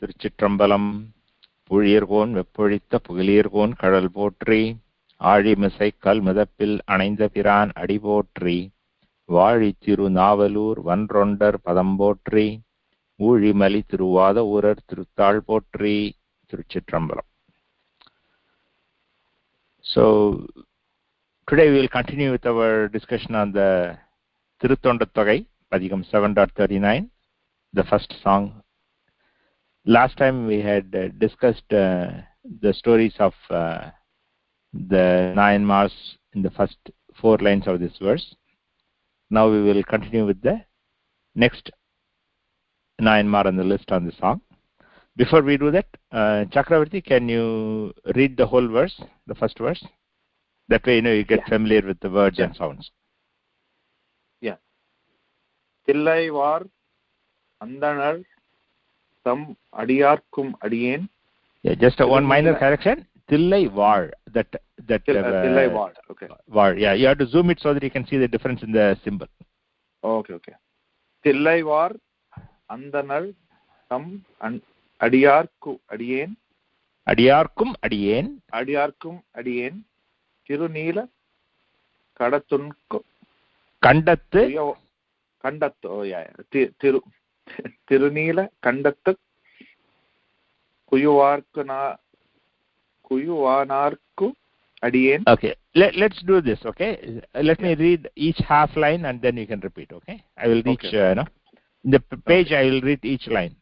திருச்சிற்றம்பலம். புழியர்கோன் வெப்பொழித்த புகழியர்கோன் கடல் போற்றி. ஆழிமிசை கல் மிதப்பில் அணைந்த பிரான் அடி போற்றி. வாழி திரு நாவலூர் வன்றொண்டர் பதம் போற்றி. ஊழிமலி திருவாத ஊரர் திருத்தாள் போற்றி. திருச்சிற்றம்பலம். So today we will continue with our discussion on the tiruttoṇḍattogai, padhigam 7.39, the first song. Last time we had discussed the stories of the nayanmars in the first 4 lines of this verse. Now we will continue with the next nayanmar on the list on the song. Before we do that, Chakravarti, can you read the whole verse, the first verse? That way, you get familiar with the words and sounds. Yeah. tillai-vāḻ andaṇar tham adiyarkum adiyen. Yeah, just one minor correction. Tillai-vāḻ. Tillai-vāḻ. Okay. Vāḻ. Yeah, you have to zoom it so that you can see the difference in the symbol. Okay. tillai-vāḻ andaṇar tham adiyarkum adiyen. Adiyarkum adiyen. Adiyarkum adiyen. திருநீல கடத்துன்கு கண்டத்து கண்டத்து திருநீல கண்டத்து குயுவானார்க்கு அடியேன். Okay, let's do this. Okay, let me read each half line and then you can repeat. Okay, I will reach in the page. I will read each line.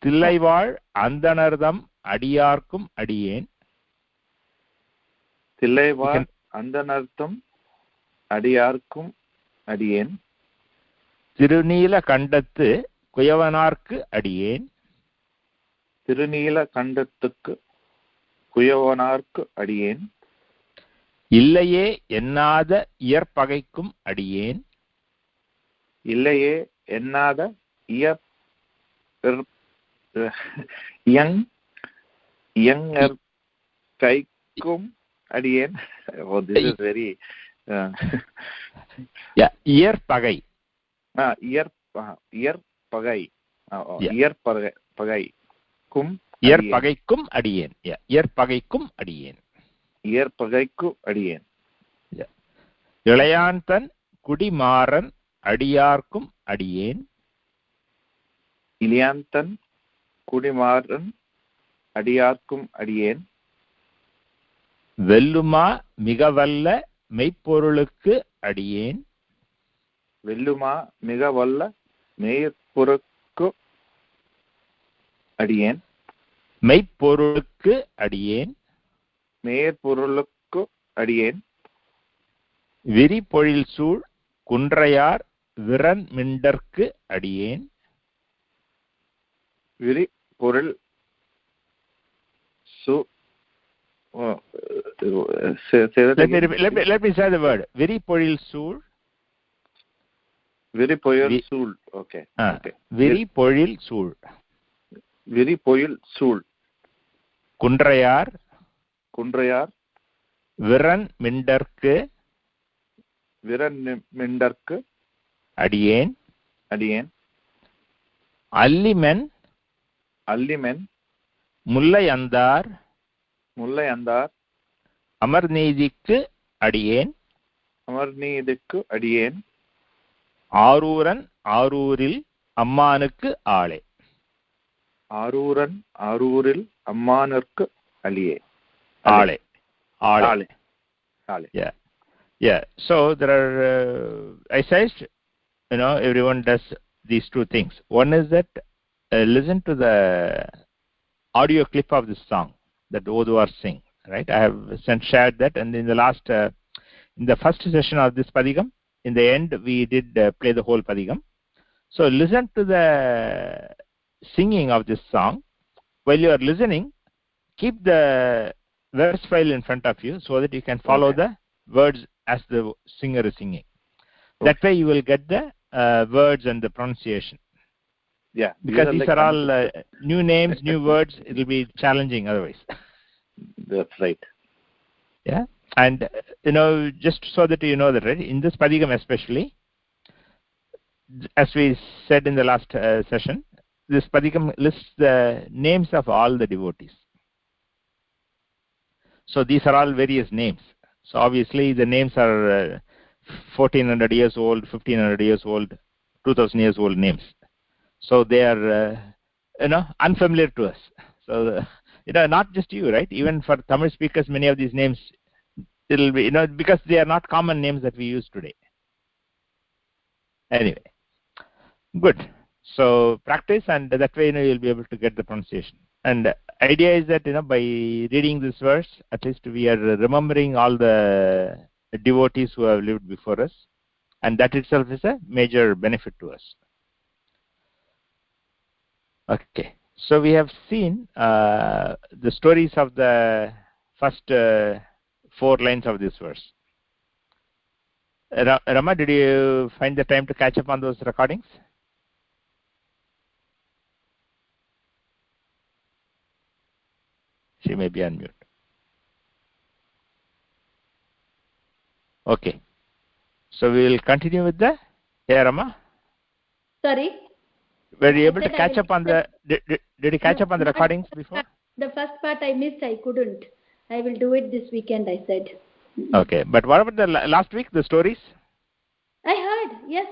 tillai-vāḻ andaṇardam adiyarkum adiyen. tillai-vāḻ andaṇardam adiyarkum adiyen. திருநீல கண்டத்து குயவனார்க்கு அடியேன். திருநீல கண்டத்துக்கு குயவனார்க்கு அடியேன். இல்லையே எண்ணாத இயற்பகைக்கும் அடியேன். இல்லையே எண்ணாத கைக்கும் அடியேன். Oh, this is very Iyarpagai. Iyarpagai இயற்பகைக்கும் அடியேன். இயற்பகைக்கும் அடியேன். இயற்பகைக்கும் அடியேன். இளையாந்தன் குடிமாறன் அடியார்க்கும் அடியேன். இளையாந்தன் குடிமாறன் அடியார்க்கும் அடியேன். வெல்லுமா மிகவல்ல மெய்ப்பொருளுக்கு அடியேன். வெல்லுமா மிகவல்ல மெய்ப்பொருளுக்கு அடியேன். மெய்ப்பொருளுக்கு அடியேன். மெய்ப்பொருளுக்கு அடியேன். விரிபொழில் சூழ் குன்றையார் விரன்மிண்டர்க்கு அடியேன். விரிபொழில் let me say the word. விரிபொழில் சூழ். விரிபொழில் சூழ். Okay. விரிபொழில் சூழ். விரிபொழில் சூழ். குன்றையார் விரன்மிண்டர்க்கு அடியேன். அல்லிமென் முல்லையந்தார் அமர்நீதிக்கு அடியேன். ஆரூரன் ஆரூரில் அம்மானுக்கு ஆளே. ஆரூரில் அம்மானுக்கு ஆளே. Yeah. So there are I said, everyone does these two things. One is that listen to the audio clip of this song that Oduar sing. Right, I have shared that, and in the last in the first session of this padhigam, in the end we did play the whole padhigam. So listen to the singing of this song. While you are listening, keep the verse file in front of you so that you can follow the words as the singer is singing. That way you will get the words and the pronunciation. Yeah, because these are all new names, new words. It will be challenging otherwise. That's right. Yeah, and just so that you know that, right, in this padhigam especially, as we said in the last session, this padhigam lists the names of all the devotees. So these are all various names. So obviously the names are 1400 years old, 1500 years old, 2000 years old names. So they are unfamiliar to us. So not just you, right? Even for Tamil speakers, many of these names it'll be because they are not common names that we use today. Anyway, good. So practice, and that way you'll be able to get the pronunciation. And idea is that by reading this verse, at least we are remembering all the devotees who have lived before us, and that itself is a major benefit to us. Okay, so we have seen the stories of the first 4 lines of this verse. Rama, did you find the time to catch up on those recordings? She may be on mute. Okay, so we will continue with the Rama. Sorry. Were you able to catch up on the? Did you catch up on the recordings before? The first part I missed. I couldn't. I will do it this weekend, I said. Okay, but what about the last week, the stories? I heard, yes.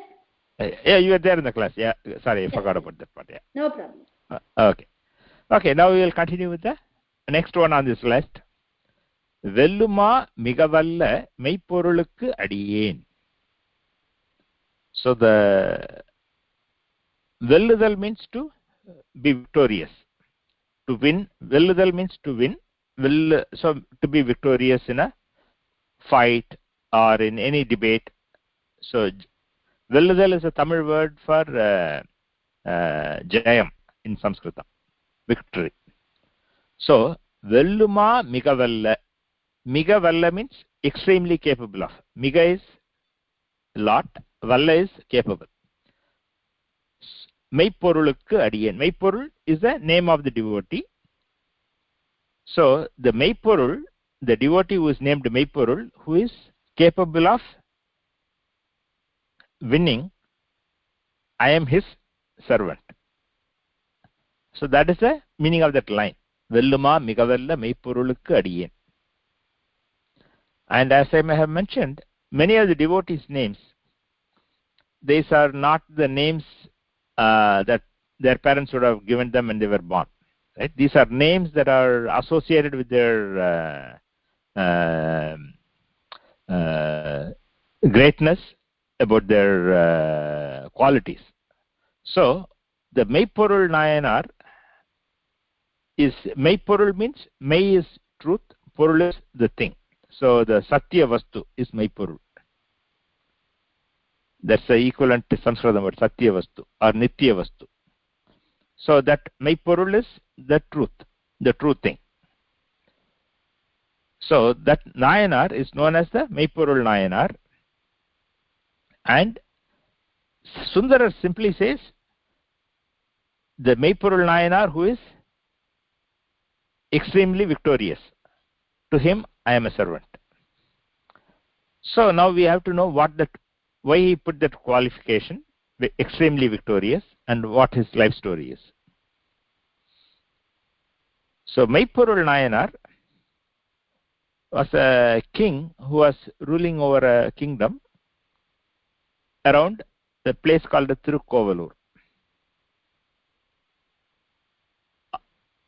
Yeah, you were there in the class. Yeah, sorry, I forgot about that part. Yeah. No problem. Okay. Okay, now we will continue with the next one on this list. Velluma migavalla meypporulukku adiyen. So the velludal means to be victorious, to win. Velludal means to win. So to be victorious in a fight or in any debate. So velludal is a Tamil word for jayam in Sanskrit, victory. So velluma migavalla. Migavalla means extremely capable of. Miga is lot, valla is capable. Meypporulukku adiyen. Meypporul is the name of the devotee. So the meypporul, the devotee who is named meypporul, who is capable of winning, I am his servant. So that is the meaning of that line. Velluma migavalla meypporulukku adiyen. And as I may have mentioned, many of the devotees' names, these are not the names that their parents would have given them when they were born. Right? These are names that are associated with their greatness, about their qualities. So the meypporuL nayanAr is, meypporuL means mey is truth, porul is the thing. So the satya vastu is meypporuL. That's the equivalent to Sanskrit word satya vastu or nitya vastu. So that meypporuL is the truth, the true thing. So that nayanAr is known as the meypporuL nayanAr. And sundarar simply says the meypporuL nayanAr who is extremely victorious. To him I am a servant. So now we have to know why he put that qualification, extremely victorious, and what his life story is. So meypporuL nayanAr was a king who was ruling over a kingdom around the place called Tirukkovalur.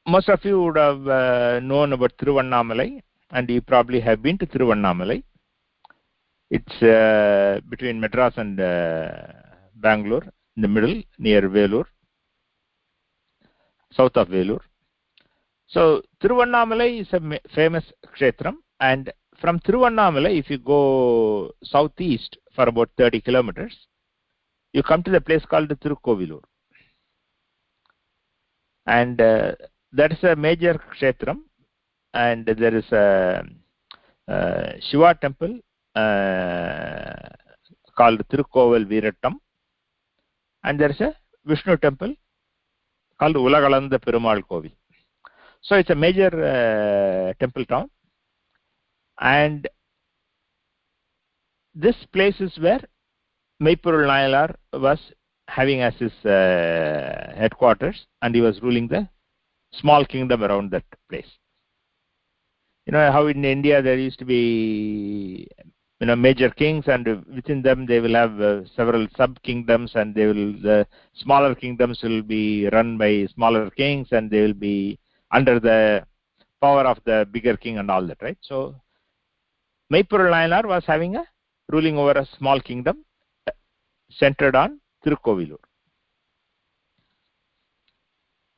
Most of you would have known about Tiruvannamalai, and you probably have been to Tiruvannamalai. It's between Madras and Bangalore, in the middle, near Velur, south of Velur. So Tiruvannamalai is a famous kshetram, and from Tiruvannamalai, if you go southeast for about 30 kilometers, you come to the place called Tirukkovilur. And that is a major kshetram, and there is a Shiva temple called Tirukkoval Veerattam, and there is a Vishnu temple called Ulagalanda Perumal Kovil. So it's a major temple town, and this place is where meypporuL nayanAr was having as his headquarters, and he was ruling the small kingdom around that place. You know how in India there used to be major kings, and within them they will have several sub kingdoms, and the smaller kingdoms will be run by smaller kings, and they will be under the power of the bigger king and all that, right? So meypporuL nayanAr was ruling over a small kingdom centered on Tirukkovilur.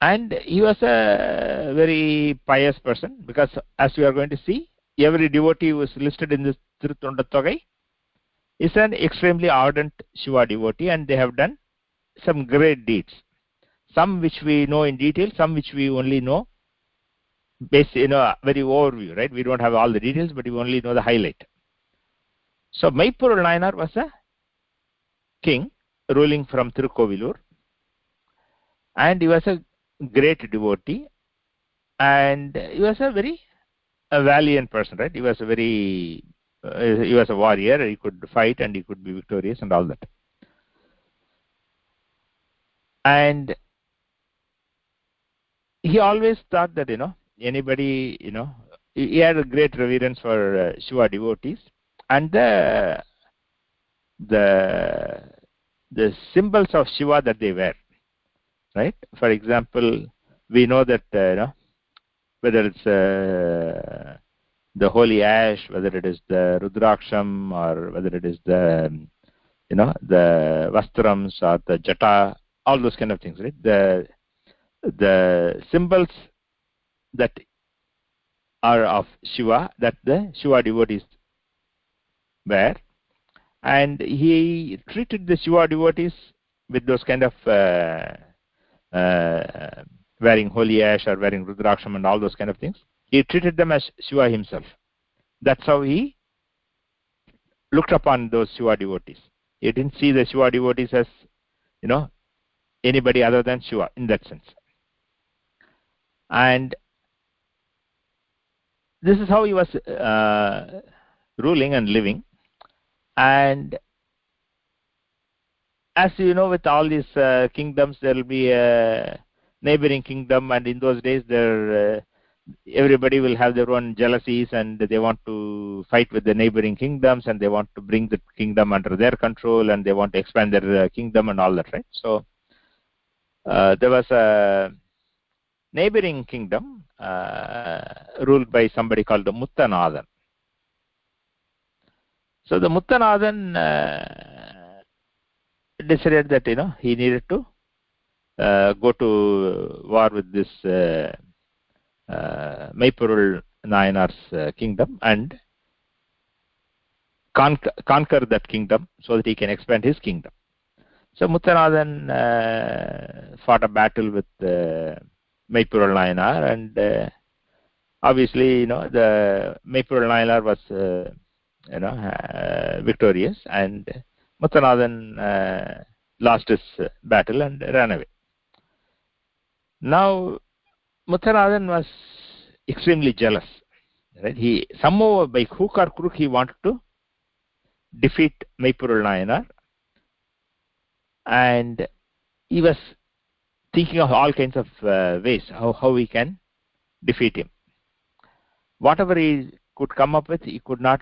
And he was a very pious person, because as we are going to see, every devotee who is listed in this tiruttoṇḍattogai is an extremely ardent Shiva devotee, and they have done some great deeds. Some which we know in detail, some which we only know very overview, right? We don't have all the details, but we only know the highlight. So meypporuL nayanAr was a king ruling from Tirukkovilur, and he was a great devotee, and he was a very valiant person, right? He was a warrior. He could fight and he could be victorious and all that. And he always thought that anybody, he had a great reverence for Shiva devotees, and the symbols of Shiva that they wear, right? For example, we know that whether it's the holy ash, whether it is the rudraksham, or whether it is the the vastrams or the jata, all those kind of things, right? The symbols that are of Shiva, that the Shiva devotees wear, and he treated the Shiva devotees with those kind of wearing holy ash or wearing rudraksham and all those kind of things. He treated them as Shiva himself. That's how he looked upon those Shiva devotees. He didn't see the Shiva devotees as anybody other than Shiva in that sense. And this is how he was ruling and living. And as you know, with all these kingdoms, there will be a neighboring kingdom, and in those days everybody will have their own jealousies, and they want to fight with the neighboring kingdoms, and they want to bring the kingdom under their control, and they want to expand their kingdom and all that, right? So there was a neighboring kingdom ruled by somebody called the Muttanathan. So the Muttanathan decided that he needed to go to war with this meypporuL nayanAr's kingdom and conquer that kingdom so that he can expand his kingdom. So Muttanathan fought a battle with meypporuL nayanAr, and obviously the meypporuL nayanAr was victorious, and Muttanathan lost his battle and ran away. Now Muttanathan was extremely jealous, right? He somehow, by hook or crook, he wanted to defeat meypporuL nayanAr, and he was thinking of all kinds of ways how he can defeat him. Whatever he could come up with, he could not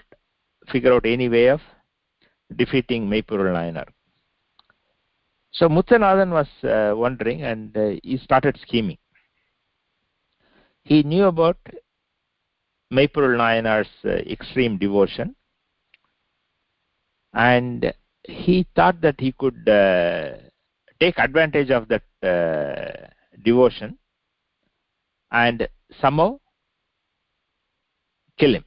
figure out any way of defeating meypporuL nayanAr. So Muttanathan was wondering, and he started scheming. He knew about meypporuL nayanAr's extreme devotion, and he thought that he could take advantage of that devotion and somehow kill him.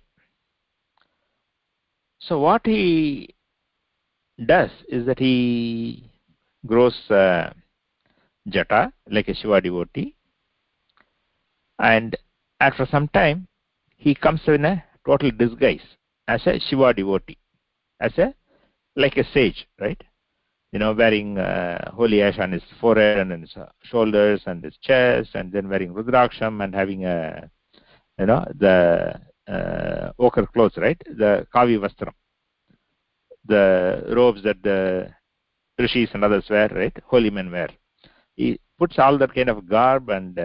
So what he does is that he grows jata like a Shiva devotee, and after some time he comes in a total disguise as a Shiva devotee, like a sage, right? Wearing holy ash on his forehead and his shoulders and his chest, and then wearing rudraksham and having the ochre clothes, right? The kavi vastram, the robes that the rishis and others wear, right? Holy men wear. He puts all that kind of garb, and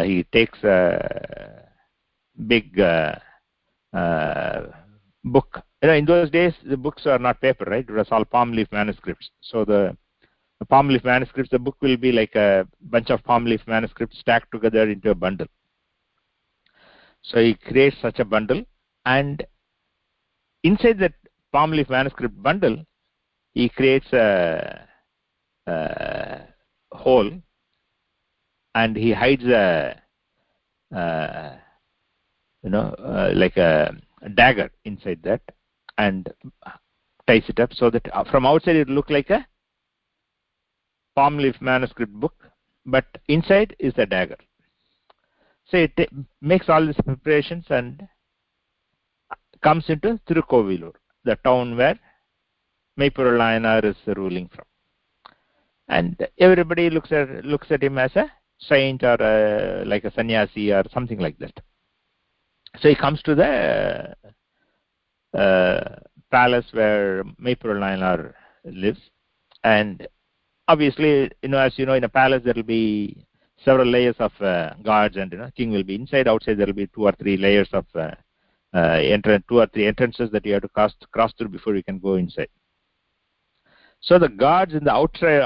he takes a big book. In those days, the books are not paper, right? It was all palm leaf manuscripts. So the palm leaf manuscripts, the book will be like a bunch of palm leaf manuscripts stacked together into a bundle. So he creates such a bundle, and inside that palm leaf manuscript bundle, he creates a hole, and he hides like a dagger inside that, and ties it up so that from outside it look like a palm leaf manuscript book, but inside is the dagger. So it makes all these preparations and comes into Tirukkovilur, the town where meypporuL nayanAr is ruling from, and everybody looks at him as a saint or like a sannyasi or something like that. So he comes to the palace where meypporuL nayanAr lives, and obviously, as you know, in a palace there will be several layers of guards, and king will be inside. Outside there will be 2 or 3 layers of 2 or 3 entrances that you have to cross through before you can go inside. So the guards in the outer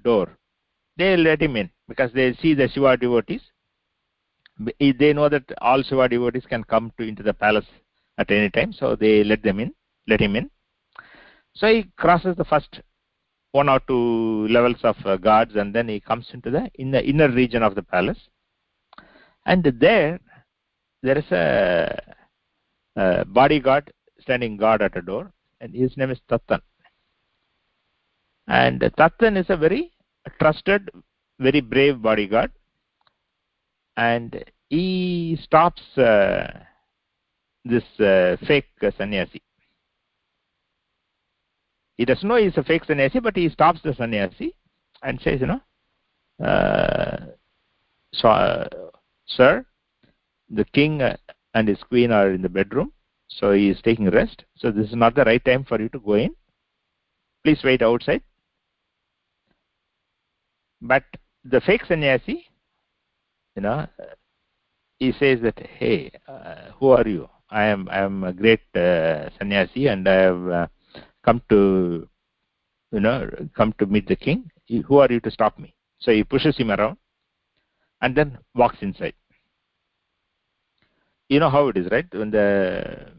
door, they let him in because they see the Shiva devotees. They know that all Shiva devotees can come into the palace at any time, so they let him in. So he crosses the first 1 or 2 levels of guards, and then he comes into the inner region of the palace, and there is a bodyguard standing guard at a door, and his name is Tattan. And Tattan is a very trusted, very brave bodyguard, and he stops this fake sannyasi. He doesn't know he's a fake sannyasi, but he stops the sannyasi and says, sir, the king and his queen are in the bedroom, so he is taking rest. So this is not the right time for you to go in. Please wait outside. But the fake sannyasi, he says that, hey, who are you? I am a great sannyasi, and I have come to meet the king. Who are you to stop me? So he pushes him around and then walks inside. You know how it is, right? When the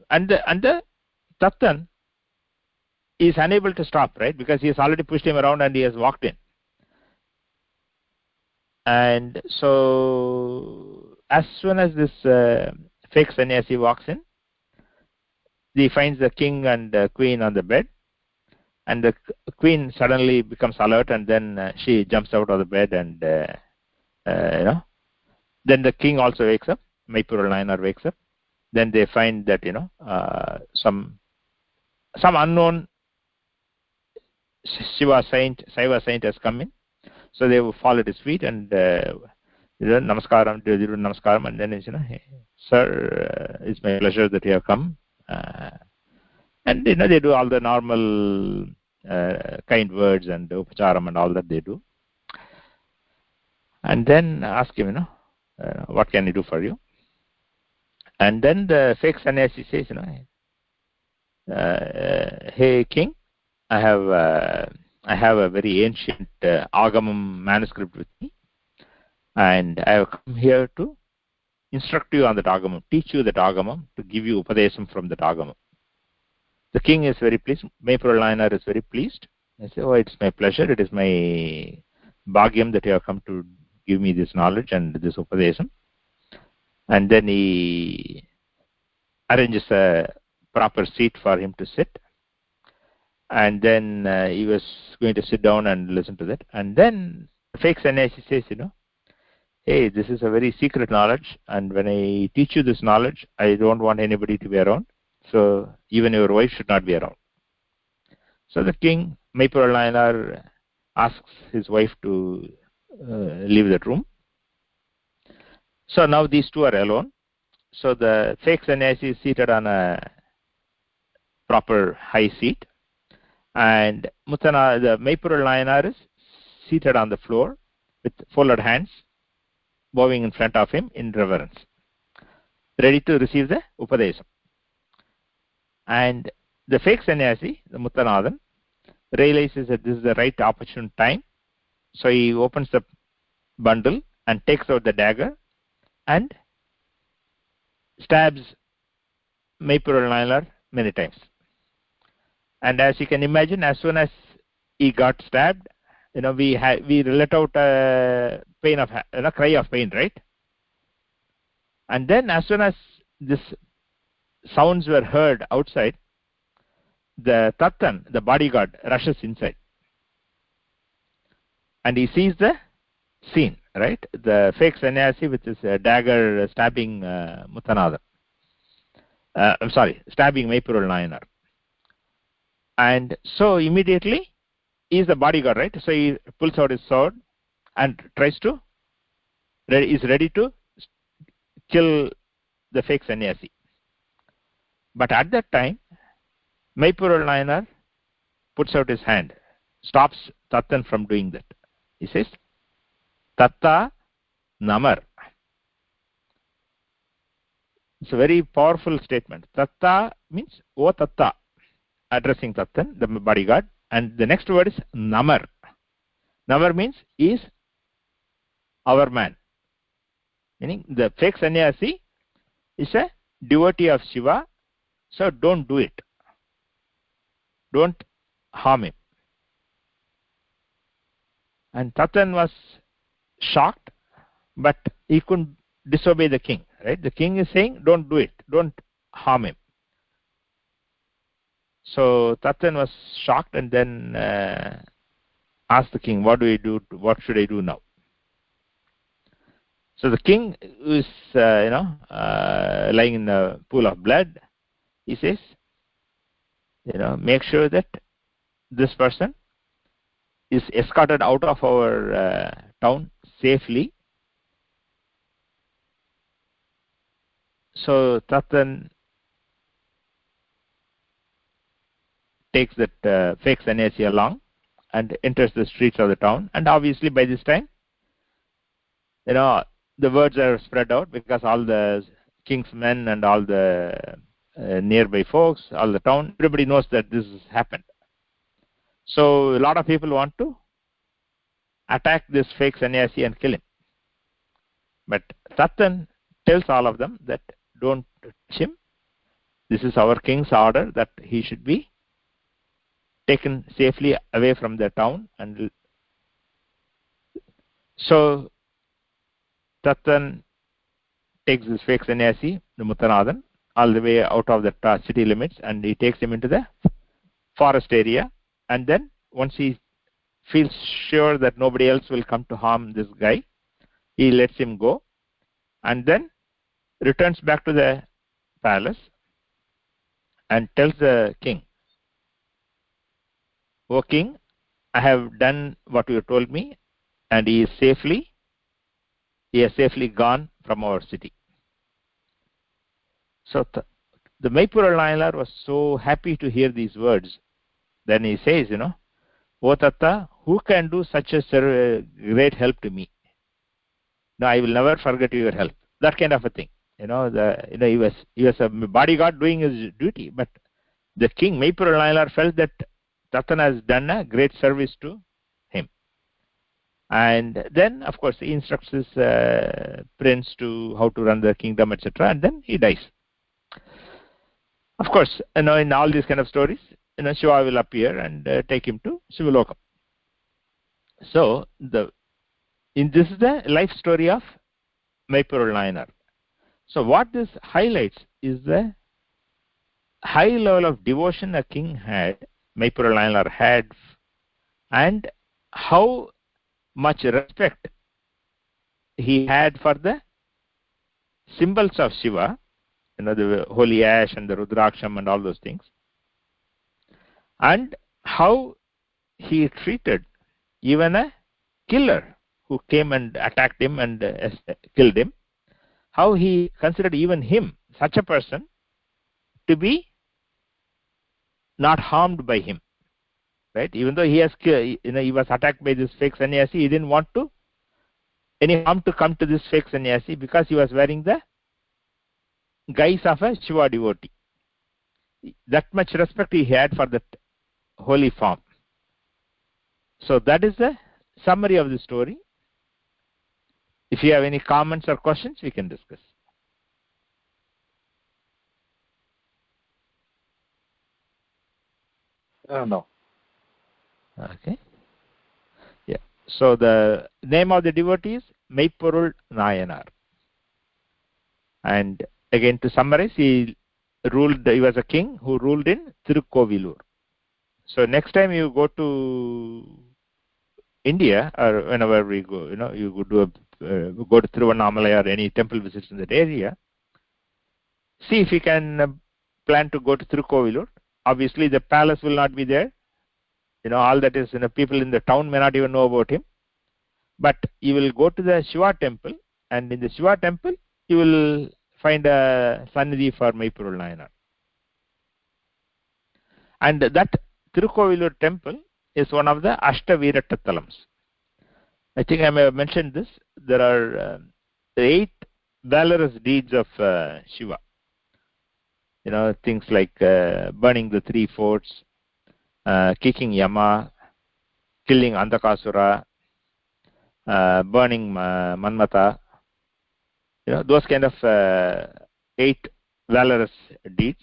Tattan is unable to stop, right? Because he has already pushed him around and he has walked in. And so as soon as this fake sannyasi walks in, he finds the king and the queen on the bed, and the queen suddenly becomes alert, and then she jumps out of the bed, and then the king also wakes up. meypporuL nayanAr wakes up. Then they find that some unknown Shiva saint has come in. So they will fall at his feet and namaskaram, and then hey, sir, it's my pleasure that you have come. And they do all the normal kind words and upacharam and all that they do, and then ask him, what can I do for you? And then the fake sannyasi says, hey king, I have a very ancient agamam manuscript with me, and I have come here to instruct you on that agamam, teach you that agamam, to give you upadesam from that agamam. The king is very pleased. meypporuL nayanAr is very pleased. I say, oh, it's my pleasure. It is my bhagyam that you have come to give me this knowledge and this upadesam. And then he arranges a proper seat for him to sit. And then he was going to sit down and listen to that. And then the fake sannyasi says, hey, this is a very secret knowledge, and when I teach you this knowledge, I don't want anybody to be around. So even your wife should not be around. So the king, meypporuL nayanAr, asks his wife to leave that room. So now these two are alone. So the fake sannyasi is seated on a proper high seat, And the meypporuL nayanAr is seated on the floor with folded hands, bowing in front of him in reverence, ready to receive the upadesam. And the fake sannyasi, the Muttanathan, realizes that this is the right opportune time, so he opens the bundle and takes out the dagger and stabs meypporuL nayanAr many times. And as you can imagine, as soon as he got stabbed, we let out a pain of cry of pain, right? And then as soon as this sounds were heard outside, the Tattan, the bodyguard, rushes inside, and he sees the scene, right? The fake sannyasi with his dagger stabbing Muttanathan. Stabbing meypporuL nayanAr. And so immediately, he is the bodyguard, right? So he pulls out his sword and is ready to kill the fake sannyasi. But at that time, meypporuL nayanAr puts out his hand, stops Tattan from doing that. He says, Tatta namar. It's a very powerful statement. Tatta means, O Tatta, addressing Tattan, the bodyguard. And the next word is namar. Namar means, is our man. Meaning, the fake sannyasi is a devotee of Shiva, so don't do it. Don't harm him. And Tattan was shocked, but he couldn't disobey the king, right? The king is saying, don't do it, don't harm him. So Tattan was shocked and then asked the king, what should I do now? So the king is lying in a pool of blood. He says, make sure that this person is escorted out of our town safely. So Tattan takes that fake sannyasi along and enters the streets of the town. And obviously by this time, the words are spread out, because all the king's men and all the nearby folks, all the town, everybody knows that this has happened. So a lot of people want to attack this fake sannyasi and kill him. But Tattan tells all of them that don't touch him. This is our king's order that he should be taken safely away from the town. And so Tattan takes this fake sannyasi, the Muttanathan, all the way out of the city limits, and he takes him into the forest area. And then once he feels sure that nobody else will come to harm this guy, he lets him go and then returns back to the palace and tells the king, O king, I have done what you told me, and he has safely gone from our city. So the meypporuL nayanAr was so happy to hear these words. Then he says, O Tatta, who can do such a great help to me? No, I will never forget your help. That kind of a thing. He was a bodyguard doing his duty, but the king, meypporuL nayanAr, felt that Tattan has done a great service to him. And then, of course, he instructs his prince to how to run the kingdom, etc. And then he dies. Of course, in all these kind of stories, Shiva will appear and take him to Sivalokam. So this is the life story of meypporuL nayanAr. So what this highlights is the high level of devotion a king had, meypporuL nayanAr had, and how much respect he had for the symbols of Shiva, the holy ash and the Rudraksham and all those things, and how he treated even a killer who came and attacked him and killed him, how he considered even him, such a person, to be not harmed by him. right? Even though he has, he was attacked by this fake sannyasi, he didn't want to any harm to come to this fake sannyasi because he was wearing the guise of a Shiva devotee. That much respect he had for that holy form. So that is the summary of the story. If you have any comments or questions, we can discuss. No. Okay. Yeah. So the name of the devotee is meypporuL nayanAr. And again, to summarize, he was a king who ruled in Tirukkovilur. So next time you go to India, or whenever we go, you go to Tiruvannamalai or any temple visits in that area, see if you can plan to go to Tirukkovilur. Obviously, the palace will not be there. All that is, people in the town may not even know about him. But you will go to the Shiva temple, and in the Shiva temple, you will find a sannidhi for meypporuL nayanAr. And that Tirukkovilur temple is one of the Ashtaviratatalams. I think I may have mentioned this. There are 8 valorous deeds of Shiva. Things like burning the 3 forts, kicking Yama, killing Andakasura, burning Manmata. Those kind of 8 valorous deeds.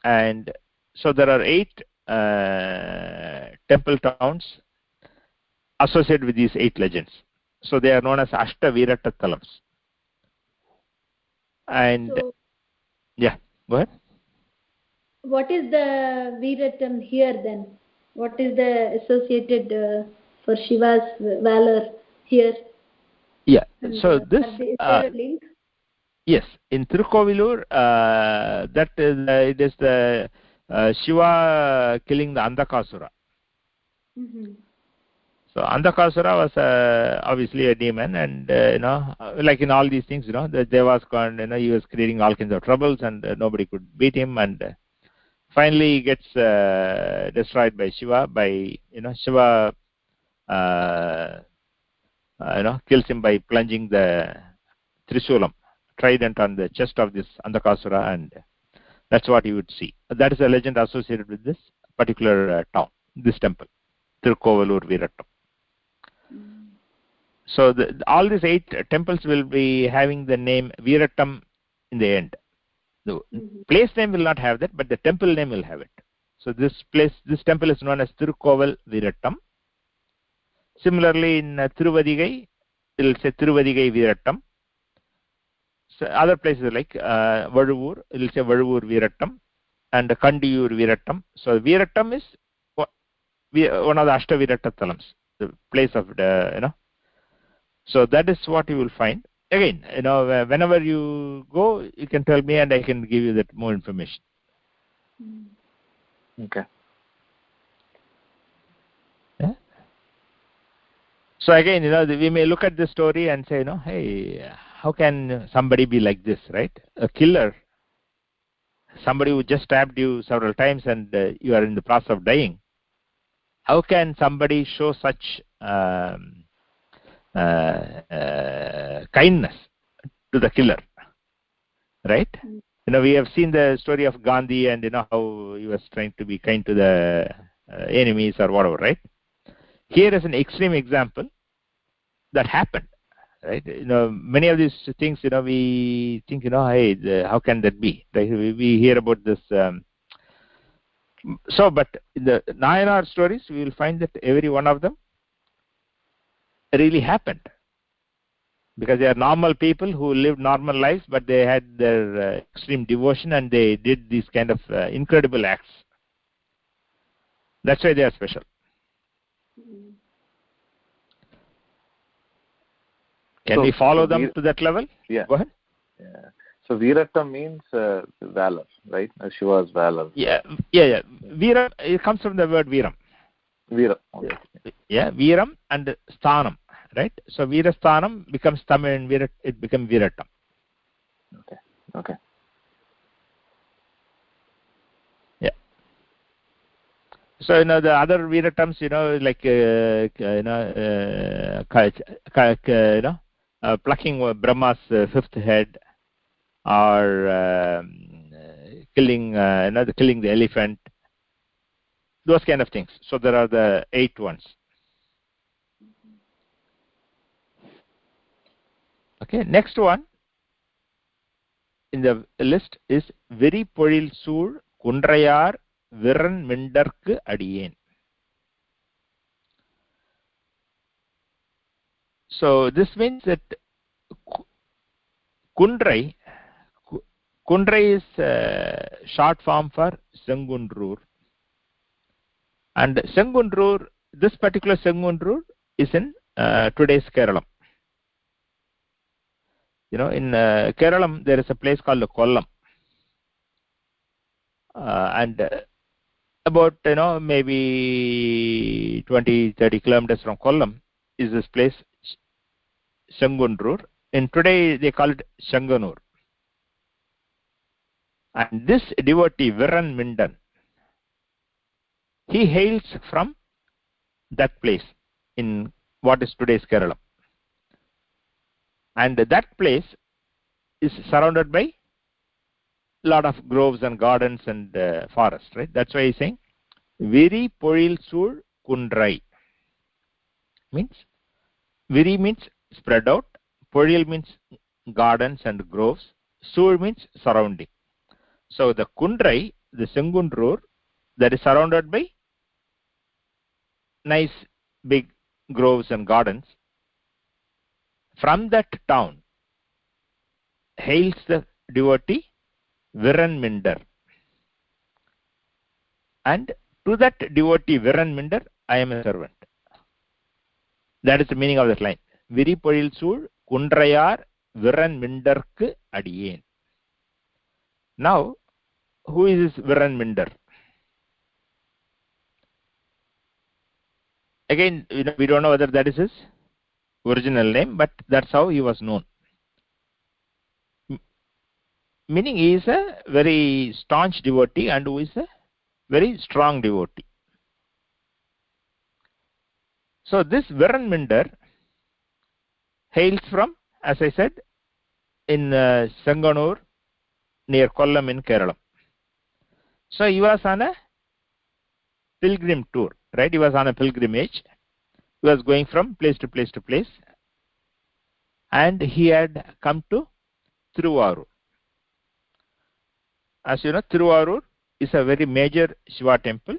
And so there are 8 temple towns associated with these 8 legends. So they are known as Ashtaviratatalams. And yeah, go ahead. What is the Viratam here then? What is the associated for Shiva's valor here? Yeah, And, so this... is there a link? Yes, in Tirukkovilur, that is, it is the Shiva killing the Andakasura. Mm-hmm. So Andakasura was obviously a demon, and like in all these things, the Devas he was creating all kinds of troubles, and nobody could beat him, and finally he gets destroyed by Shiva. Shiva kills him by plunging the Trisulam, trident, on the chest of this Andakasura, and that's what you would see. That is a legend associated with this particular town, this temple, Tirukkovilur Viratam. So all these 8 temples will be having the name Viratam in the end. The place name will not have that, but the temple name will have it. So this temple is known as Tirukkoval Viratam. Similarly, in Tiruvadigai, it will say Tiruvadigai Viratam. So other places like Vazhavur, it will say Vazhavur Viratam, and Kandiyur Viratam. So Viratam is one of the Ashtaviratatalams, the place of the, So that is what you will find. Again, whenever you go, you can tell me and I can give you that more information. Okay. Yeah. So again, we may look at this story and say, hey, how can somebody be like this, right? A killer, somebody who just stabbed you several times and you are in the process of dying. How can somebody show such kindness to the killer, right? We have seen the story of Gandhi and how he was trying to be kind to the enemies or whatever, right? Here is an extreme example that happened, right? Many of these things, we think, hey, how can that be? Right? We hear about this. But in the nAyanAr stories, we will find that every one of them really happened, because they are normal people who lived normal lives, but they had their extreme devotion and they did these kind of incredible acts. That's why they are special. Can we follow them to that level? Yeah. Go ahead. Yeah. So Viratam means valor, right? Shiva's valor. Yeah. Viram, it comes from the word Viram. Viram. Okay. Yeah, Viram and Sthanam, right? So Virasthanam becomes Tamil and it becomes Viratam. So the other viratams, like plucking Brahma's fifth head, or killing killing the elephant, those kind of things. So there are the 8 ones. Okay, next one in the list is viRanmiNdar kundrayar viRanmiNdarku adiyen. So this means that Kundrai is short form for Sengundrur, and Sengundrur, this particular Sengundrur is in today's Kerala. In Kerala there is a place called Kollam, and about maybe 20-30 kilometers from Kollam is this place Sengundrur. In today they call it Shanganur. And this devotee viRanmiNdar, he hails from that place in what is today's Kerala, and that place is surrounded by lot of groves and gardens and forests, right? That's why he's saying viRanmiNdar kundrai. Means viri means spread out, poril means gardens and groves, sur means surrounding. So the kundrai, the Sengundrur, that is surrounded by nice big groves and gardens, from that town hails the devotee viRanmiNdar, and to that devotee viRanmiNdar I am a servant. That is the meaning of that line. viRanmiNdar kundrayar viRanmiNdarku adiyen. Now, who is this viRanmiNdar? Again, we don't know whether that is his original name, but that's how he was known. Meaning he is a very staunch devotee and who is a very strong devotee. So this viRanmiNdar hails from, as I said, in Sanganur near Kollam in Kerala. So he was on a pilgrim tour, right? He was on a pilgrimage. He was going from place to place to place, and he had come to Tiruvarur. As you know, Tiruvarur is a very major Shiva temple,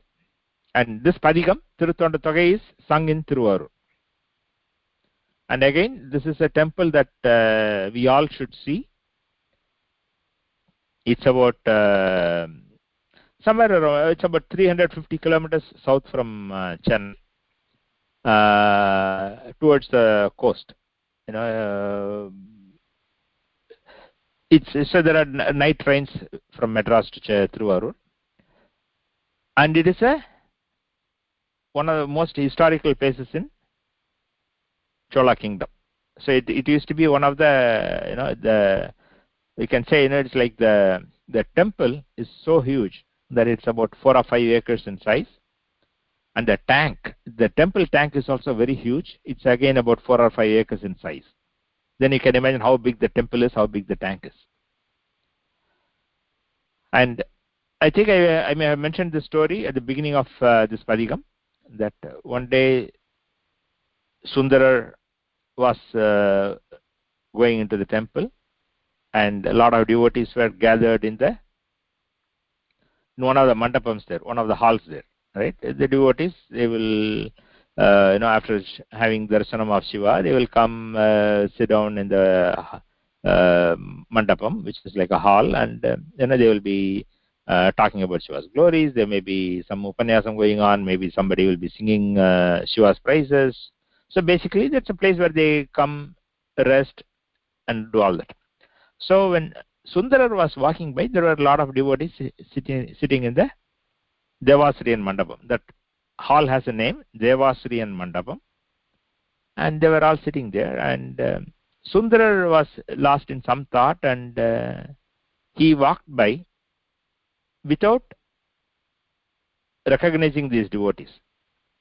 and this padhigam, tiruttoṇḍattogai, is sung in Tiruvarur. And again, this is a temple that we all should see. It's about somewhere around, it's about 350 kilometers south from Chennai, towards the coast. So there are night trains from Madras to Tiruvarur, and it is one of the most historical places in Chola Kingdom. So it used to be one of the we can say it's like the temple is so huge that it's about 4 or 5 acres in size, and the temple tank is also very huge. It's again about 4 or 5 acres in size. Then you can imagine how big the temple is, how big the tank is. And I think I may have mentioned this story at the beginning of this padhigam, that one day Sundarar was going into the temple, and a lot of devotees were gathered in one of the mandapams there, one of the halls there, right? The devotees, they will, after having darshanam of Shiva, they will come sit down in the mandapam, which is like a hall, and they will be talking about Shiva's glories. There may be some upanyasam going on, maybe somebody will be singing Shiva's praises. So basically, that's a place where they come, rest, and do all that. So when Sundarar was walking by, there were a lot of devotees sitting in the Devasriyan Mandapam. That hall has a name, Devasriyan Mandapam, and they were all sitting there. And Sundarar was lost in some thought, and he walked by without recognizing these devotees.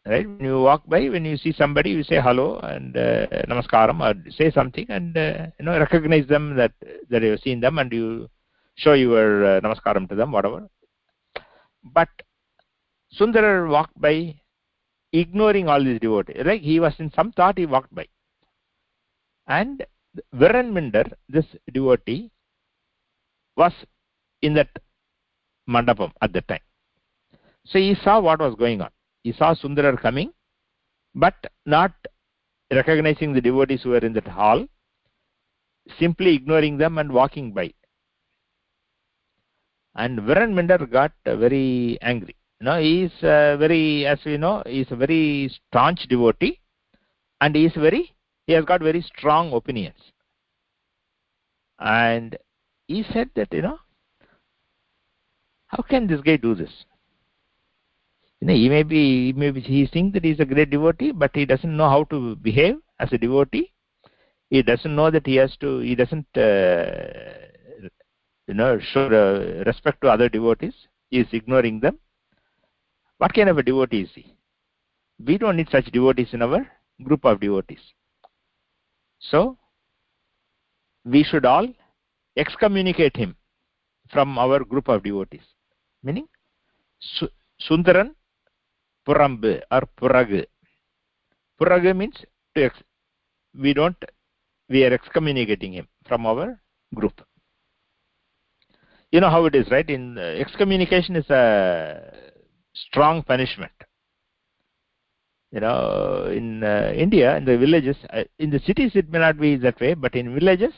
Right? When you walk by, when you see somebody, you say hello and namaskaram, or say something, and recognize them that you have seen them, and you show your namaskaram to them, whatever. But Sundarar walked by, ignoring all these devotees. Like he was in some thought, he walked by, and viRanmiNdar, this devotee, was in that mandapam at that time. So he saw what was going on. He saw Sundarar coming, but not recognizing the devotees who were in that hall, simply ignoring them and walking by. And viRanmiNdar got very angry. He is very, as we know, he is a very staunch devotee, and he has got very strong opinions. And he said that, how can this guy do this? He may be he thinks that he is a great devotee, but he doesn't know how to behave as a devotee. He doesn't know that he doesn't show respect to other devotees. He is ignoring them. What kind of a devotee is he? We don't need such devotees in our group of devotees. So we should all excommunicate him from our group of devotees. Meaning Sundaran Purambu or Puragu. Puragu means we are excommunicating him from our group. You know how it is, right? In excommunication is a strong punishment. In India, in the villages, in the cities it may not be that way, but in villages,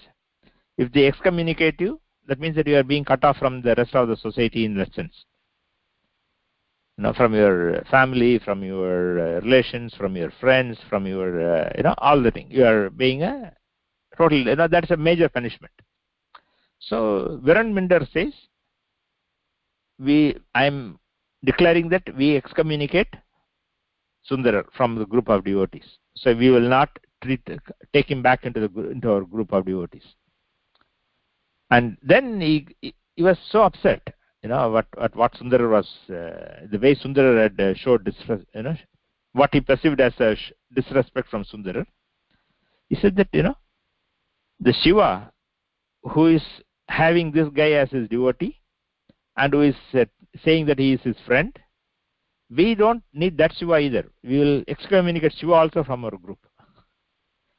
if they excommunicate you, that means that you are being cut off from the rest of the society in that sense. From your family, from your relations, from your friends, from your, all the things. You are being a total, that's a major punishment. So viRanmiNdar says, I am declaring that we excommunicate Sundarar from the group of devotees. So we will not take him back into our group of devotees. And then he was so upset. What Sundarar was, the way Sundarar had showed what he perceived as a disrespect from Sundarar. He said that, the Shiva, who is having this guy as his devotee, and who is saying that he is his friend, we don't need that Shiva either. We will excommunicate Shiva also from our group.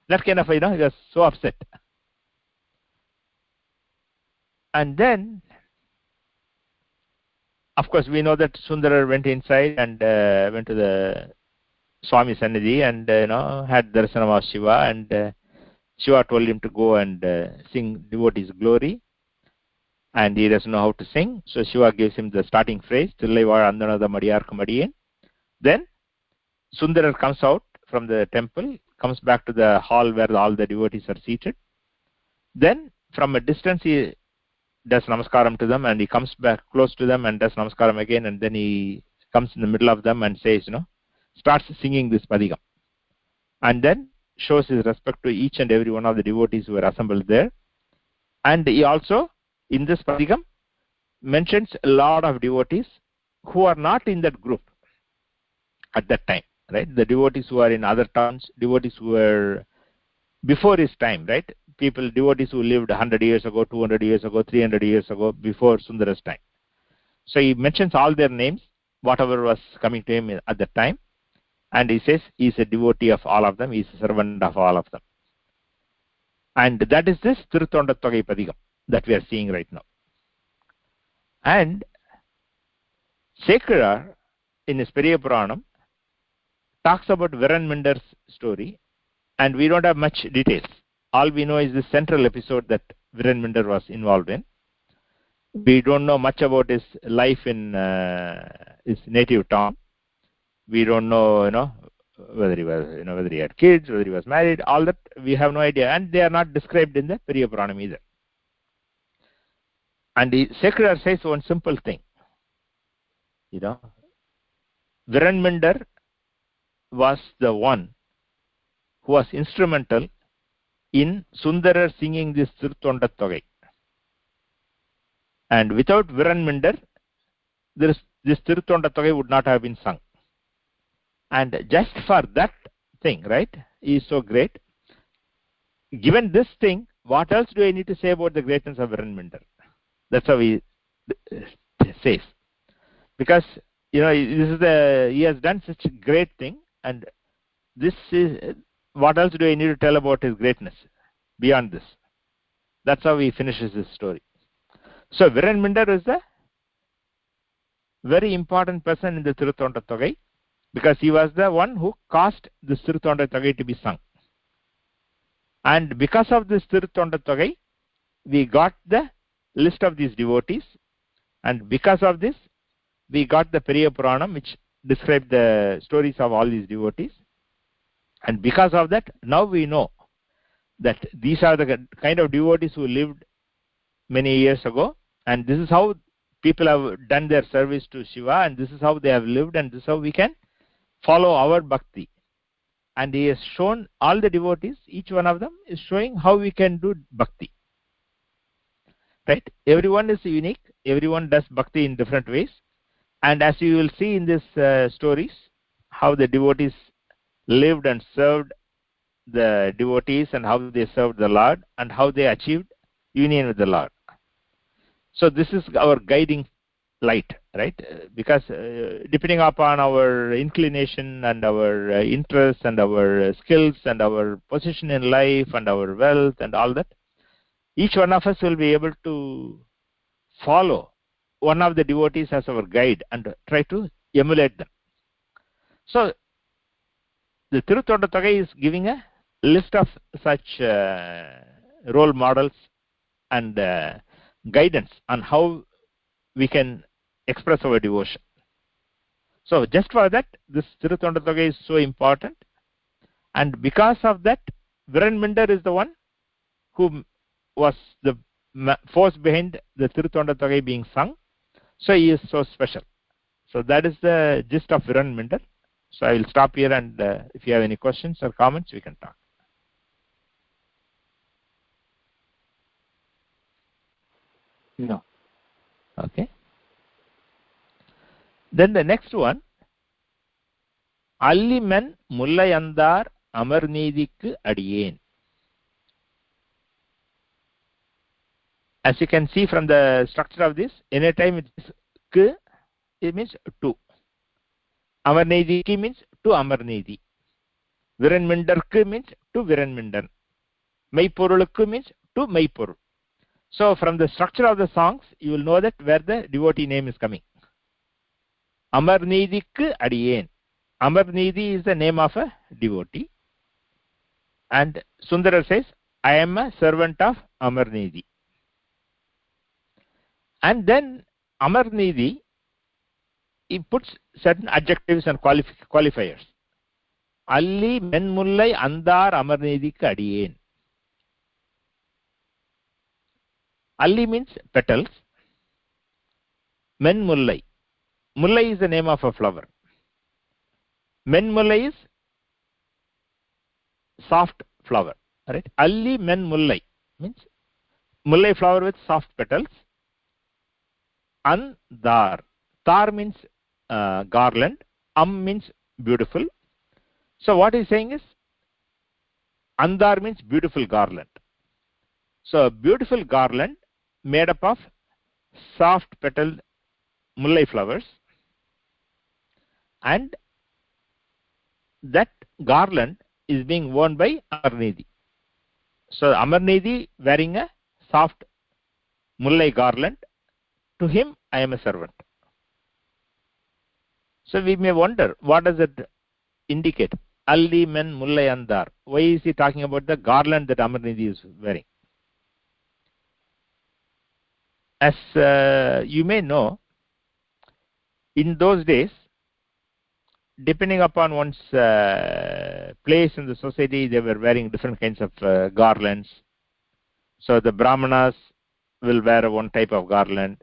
That kind of, he was so upset. And then, of course, we know that Sundarar went inside and went to the Swami Sannidhi and had darshanam of Shiva, and Shiva told him to go and sing devotee's glory, and he doesn't know how to sing. So Shiva gives him the starting phrase, tillai-vāḻ andaṇar. Then Sundarar comes out from the temple, comes back to the hall where all the devotees are seated. Then from a distance he does namaskaram to them, and he comes back close to them and does namaskaram again, and then he comes in the middle of them and says, starts singing this padhigam, and then shows his respect to each and every one of the devotees who were assembled there. And he also, in this padhigam, mentions a lot of devotees who are not in that group at that time, right? The devotees who are in other towns, devotees who were before his time, right? Devotees who lived 100 years ago, 200 years ago, 300 years ago, before Sundarar's time. So he mentions all their names, whatever was coming to him at that time, and he says he is a devotee of all of them, he is a servant of all of them. And that is this tiruttoṇḍattogai padhigam that we are seeing right now. And Sekalar, in his Periya Puranam, talks about viRanmiNdar's story, and we don't have much details. All we know is the central episode that viRanmiNdar was involved in. We don't know much about his life in his native town. We don't know, whether he was, whether he had kids, whether he was married. All that we have no idea, and they are not described in the Periya Puranam either. And Sekalar says one simple thing. viRanmiNdar was the one who was instrumental in Sundarar singing this tiruttoṇḍattogai. And without viRanmiNdar, this this tiruttoṇḍattogai would not have been sung. And just for that thing, right, he is so great. Given this thing, what else do I need to say about the greatness of viRanmiNdar? That's how he says. Because, you know, this is he has done such a great thing, and this is, what else do I need to tell about his greatness beyond this? That's how he finishes his story. So viRanmiNdar is a very important person in the tiruttoṇḍattogai, because he was the one who caused this tiruttoṇḍattogai to be sung. And because of this tiruttoṇḍattogai, we got the list of these devotees, and because of this, we got the Periya Puranam, which described the stories of all these devotees. And because of that, now we know that these are the kind of devotees who lived many years ago, and this is how people have done their service to Shiva, and this is how they have lived, and this is how we can follow our bhakti. And he has shown all the devotees, each one of them is showing how we can do bhakti. Right? Everyone is unique, everyone does bhakti in different ways. And as you will see in these stories, how the devotees lived and served the devotees, and how they served the Lord, and how they achieved union with the Lord. So this is our guiding light, right? Because depending upon our inclination and our interests and our skills and our position in life and our wealth and all that, each one of us will be able to follow one of the devotees as our guide and try to emulate them. So the tiruttoṇḍattogai is giving a list of such role models and guidance on how we can express our devotion. So just for that, this tiruttoṇḍattogai is so important, and because of that, viRanmiNdar is the one who was the force behind the tiruttoṇḍattogai being sung. So he is so special. So that is the gist of viRanmiNdar. So I will stop here, and if you have any questions or comments, we can talk. No. Okay. Then the next one, Allimen Mullaiyandar amarnithikku adiyen. As you can see from the structure of this, anytime it is k, it means to. Amarnithikku means to amarnithi. viRanmiNdar means to viRanmiNdar. MeypporuL means to meypporuL. So from the structure of the songs, you will know that where the devotee name is coming. Amarnithikku adiyen. Amarnithi is the name of a devotee. And Sundarar says, I am a servant of amarnithi. And then amarnithi, he puts certain adjectives and qualifiers. Alli menmullai andar amarnithikku adiyen. Alli means petals. Menmullai. Mullai is the name of a flower. Menmullai is soft flower. Right? Alli menmullai means mullai flower with soft petals. Andar. Tar means garland. Means beautiful. So what he's saying is, andar means beautiful garland. So a beautiful garland made up of soft petaled mullai flowers, and that garland is being worn by amarnithi. So amarnithi wearing a soft mullai garland, to him I am a servant. So we may wonder, what does it indicate? Alli men mullaiyandar. Why is he talking about the garland that amarnithi is wearing? As you may know, in those days, depending upon one's place in the society, they were wearing different kinds of garlands. So the Brahmanas will wear one type of garland,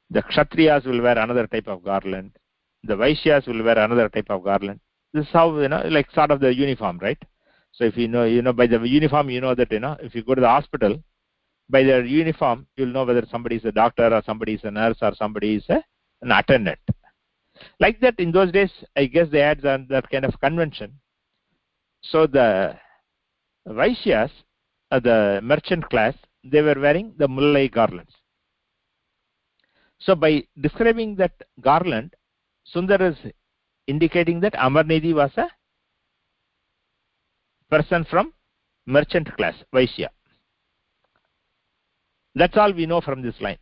the Kshatriyas will wear another type of garland, the Vaishyas will wear another type of garland. This is how, like sort of the uniform, right? So if you know by the uniform, you know that, if you go to the hospital, by their uniform, you'll know whether somebody is a doctor or somebody is a nurse or somebody is an attendant. Like that, in those days, I guess they had that kind of convention. So the Vaishyas, the merchant class, they were wearing the mullai garlands. So by describing that garland, Sundar is indicating that amarnIthi was a person from merchant class, Vaishya. That's all we know from this line,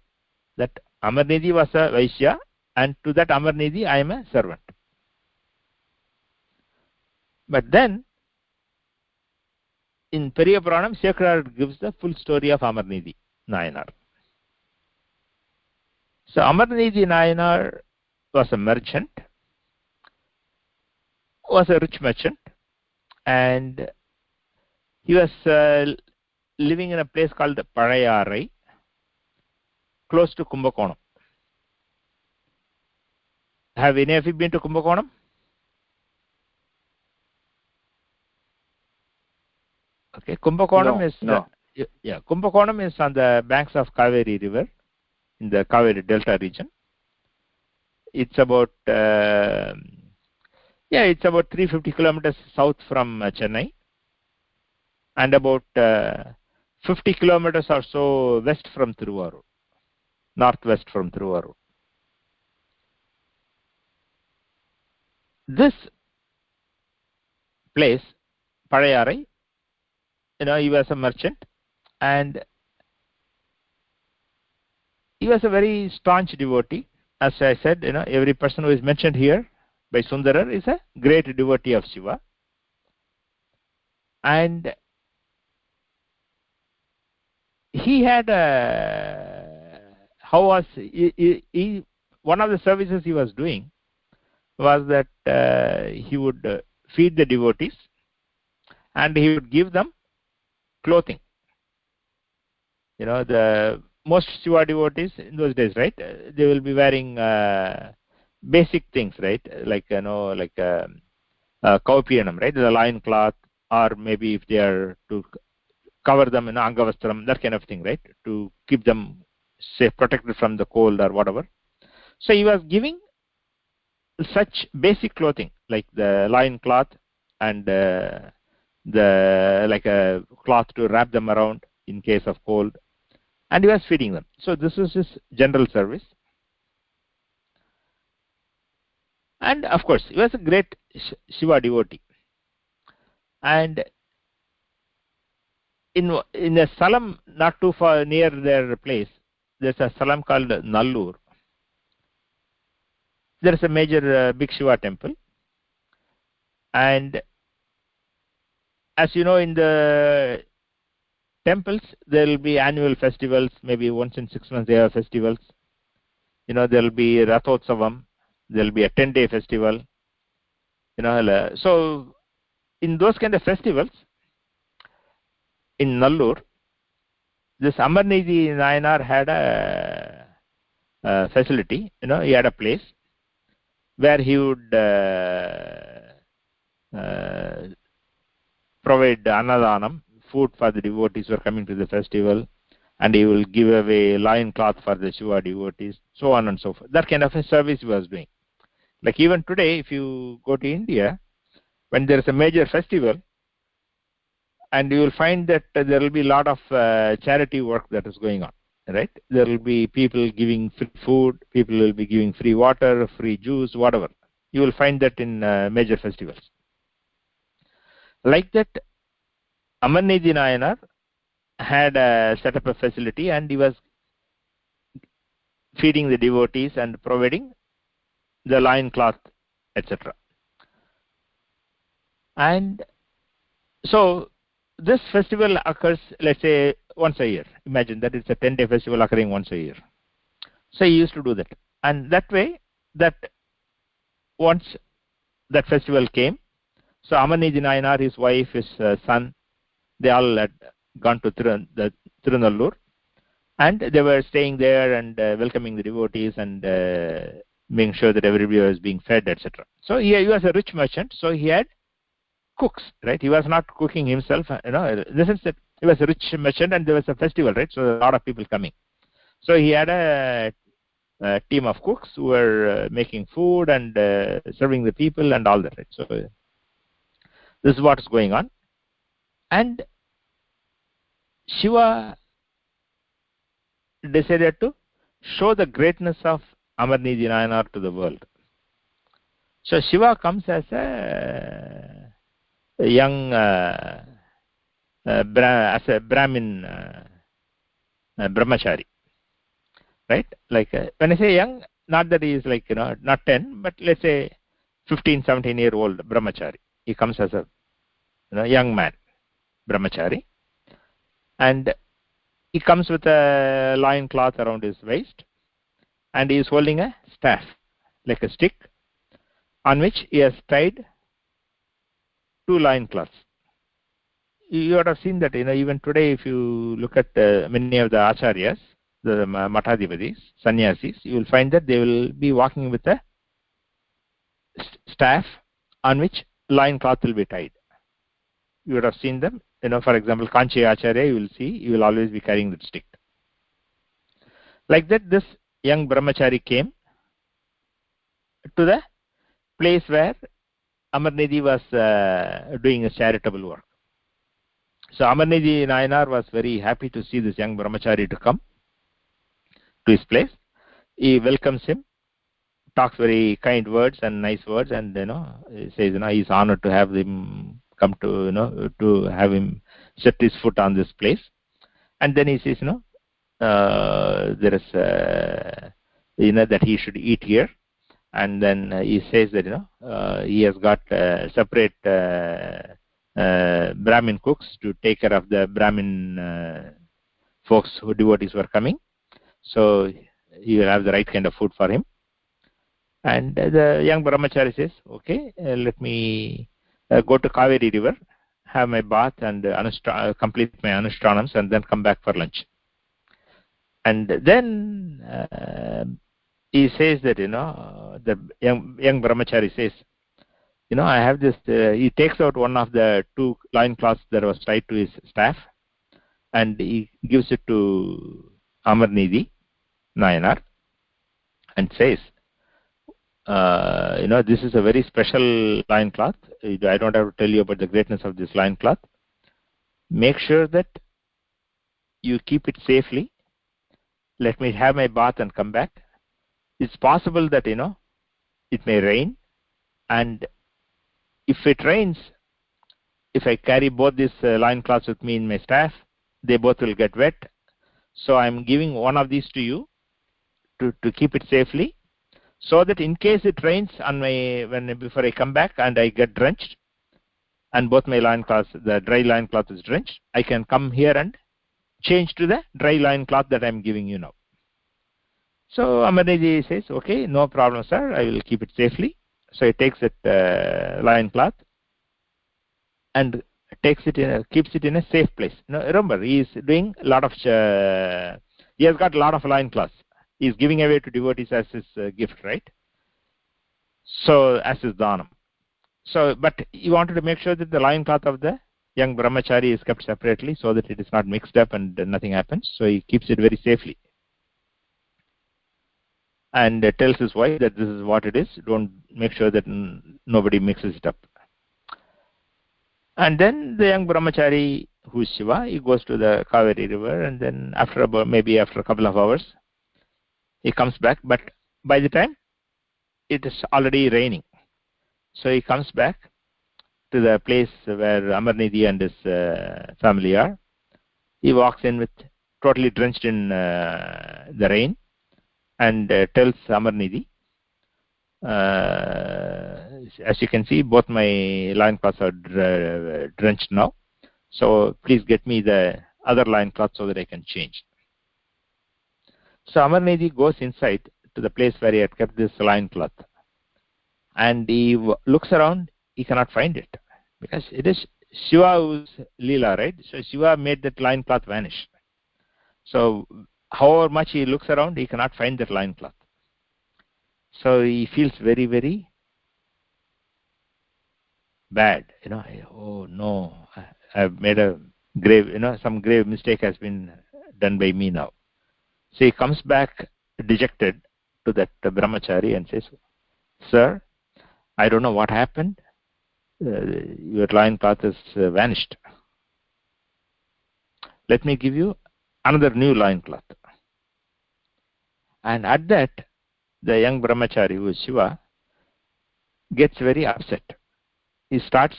that amarnIthi was a Vaishya, and to that amarnIthi I am a servant. But then in Periya Puranam, Sekarar gives the full story of amarnIthi nAyanAr. So amarnIthi nAyanAr was a merchant, was a rich merchant, and he was living in a place called Pazhayarai, close to Kumbakonam. Have any of you been to Kumbakonam? Okay, Kumbakonam is no. Kumbakonam is on the banks of Kaveri River in the Kaveri Delta region. It's about it's about 350 kilometers south from Chennai, and about 50 kilometers or so west from Tiruvallur, northwest from Tiruvallur. This place, Pazhayarai, he was a merchant, and he was a very staunch devotee. As I said, every person who is mentioned here by Sundarar is a great devotee of Shiva. And he had one of the services he was doing was that he would feed the devotees, and he would give them clothing. The most Shiva devotees in those days, right, they will be wearing basic things, right, like kaupiyanam, right, the lion cloth, or maybe if they are to cover them in angavastram, that kind of thing, right, to keep them safe, protected from the cold or whatever. So he was giving such basic clothing like the lion cloth and like a cloth to wrap them around in case of cold, and he was feeding them. So this is his general service. And of course he was a great Shiva devotee. And in a salam not too far near their place, there's a salam called Nallur. There is a major big Shiva temple, and as you know, in the temples there will be annual festivals. Maybe once in 6 months they have festivals. There will be Rathotsavam, there will be a 10-day festival. So in those kind of festivals in Nallur, this amarnIthi nAyanAr had a facility. He had a place where he would provide annadanam, food for the devotees who are coming to the festival, and he will give away lion cloth for the Shiva devotees, so on and so forth. That kind of a service he was doing. Like even today, if you go to India, when there is a major festival, and you will find that there will be a lot of charity work that is going on, right? There will be people giving free food, people will be giving free water, free juice, whatever. You will find that in major festivals. Like that, amarnIthi nAyanAr had set up a facility, and he was feeding the devotees and providing the lion cloth, etc. And so this festival occurs, let's say, once a year. Imagine that it's a 10-day festival occurring once a year. So he used to do that, and that way, that once that festival came, so amarnIthi nAyanAr, his wife, his son, they all had gone to Tirunallur, and they were staying there and welcoming the devotees and making sure that everybody was being fed, etc. So he was a rich merchant, so he had cooks, right? He was not cooking himself, in the sense that he was a rich merchant and there was a festival, right? So a lot of people coming. So he had team of cooks who were making food and serving the people and all that. Right? So this is what is going on. And Shiva decided to show the greatness of amarnIthi nAyanAr to the world. So Shiva comes as a young as a Brahmin brahmachari, right? Like when I say young, not that he is like not 10, but let's say 15, 17-year-old brahmachari. He comes as a young man brahmachari, and he comes with a loin cloth around his waist, and he is holding a staff, like a stick, on which he has tied 2 loin cloths. You would have seen that even today, if you look at many of the acharyas, the matadhipatis, sannyasis, you will find that they will be walking with a staff on which loin cloth will be tied. You would have seen them. For example, Kanchi Acharya, you will see, you will always be carrying that stick. Like that, this young brahmachari came to the place where amarnIthi was doing his charitable work. So amarnIthi nAyanAr was very happy to see this young brahmachari to come to his place. He welcomes him, talks very kind words and nice words, and he says he is honored to have him come to have him set his foot on this place. And then he says there is that he should eat here. And then he says that he has got separate Brahmin cooks to take care of the Brahmin folks who devotees were coming. So he will have the right kind of food for him. And the young brahmachari says, okay, let me go to Kaveri river, have my bath and complete my anushthanams, and then come back for lunch. And then he says that the young brahmachari says, I have this. He takes out one of the 2 loin cloths that was tied to his staff, and he gives it to amarnIthi nAyanAr, and says, this is a very special loin cloth. I don't have to tell you about the greatness of this loin cloth. Make sure that you keep it safely. Let me have my bath and come back. It's possible that it may rain, and if it rains, if I carry both these loin cloths with me in my staff, they both will get wet. So I'm giving one of these to you to keep it safely, so that in case it rains before I come back and I get drenched, and both my loin cloths, the dry loin cloth is drenched, I can come here and change to the dry loin cloth that I'm giving you now. So amarnIthi says, okay, no problem, sir, I will keep it safely. So he takes that loin cloth and keeps it in a safe place. Remember, he is doing a lot of he has got a lot of loin cloths. He is giving away to devotees as his gift, right? So as his dhanam. So, but he wanted to make sure that the loin cloth of the young brahmachari is kept separately, so that it is not mixed up and nothing happens. So he keeps it very safely, and tells his wife that this is what it is. Don't make sure that nobody mixes it up. And then the young brahmachari, who is Shiva, he goes to the Kaveri river, and then after a couple of hours, he comes back. But by the time, it is already raining. So he comes back to the place where amarnIthi and his family are. He walks in totally drenched in the rain, and tells amarnIthi, as you can see, both my loin cloths are drenched now, so please get me the other loin cloth so that I can change. So amarnIthi goes inside to the place where he had kept this loin cloth, and he looks around. He cannot find it, because it is Shiva who's Leela, right? So Shiva made that loin cloth vanish. So however much he looks around, he cannot find that loin cloth. So he feels very, very bad. Oh no, I've made a grave, some grave mistake has been done by me now. So he comes back dejected to that brahmachari and says, "Sir, I don't know what happened. Your loincloth has vanished. Let me give you another new loincloth." And at that, the young brahmachari, who is Shiva, gets very upset. He starts